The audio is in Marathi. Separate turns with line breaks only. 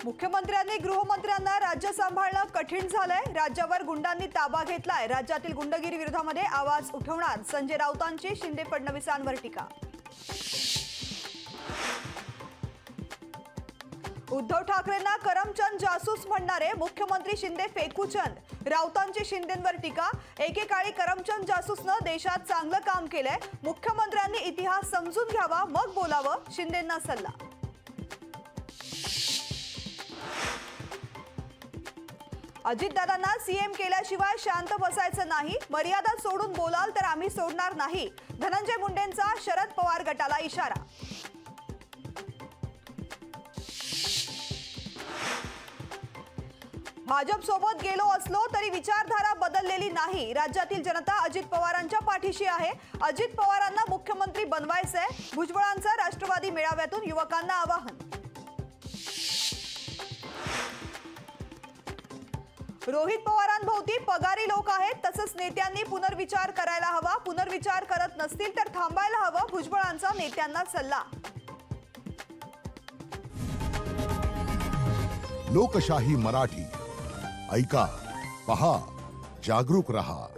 मुख्यमंत्र्यांनी गृहमंत्र्यांना राज्य सांभाळणं कठीण झालंय। राज्यावर गुंडांनी ताबा घेतलाय। राज्यातील गुंडगिरी विरोधामध्ये आवाज उठवणार संजय राऊतांची शिंदे फडणवीसांवर टीका। उद्धव ठाकरेंना करमचंद जासूस म्हणणारे मुख्यमंत्री शिंदे फेकूचंद। राऊतांची शिंदेंवर टीका। एकेकाळी करमचंद जासूसनं देशात चांगलं काम केलंय। मुख्यमंत्र्यांनी इतिहास समजून घ्यावा मग बोलावं, शिंदेंना सल्ला। अजितदादांना सीएम केल्याशिवाय शांत बसायचं नाही। मर्यादा सोडून बोलाल तर आम्ही सोडणार नाही। धनंजय मुंडेंचा शरद पवार गटाला इशारा। भाजप सोबत गेलो असलो तरी विचारधारा बदललेली नाही। राज्यातील जनता अजित पवारांच्या पाठीशी आहे। अजित पवारांना मुख्यमंत्री बनवायचंय। भुजबळांचं राष्ट्रवादी मेळाव्यातून युवकांना आवाहन। रोहित पवारांभोवती पगारी लोक आहेत, तसंच नेत्यांनी पुनर्विचार करायला हवा। पुनर्विचार करत नसतील तर थांबायला हवं, भुजबळांचा नेत्यांना सल्ला।
लोकशाही मराठी ऐका, पहा, जागरूक रहा।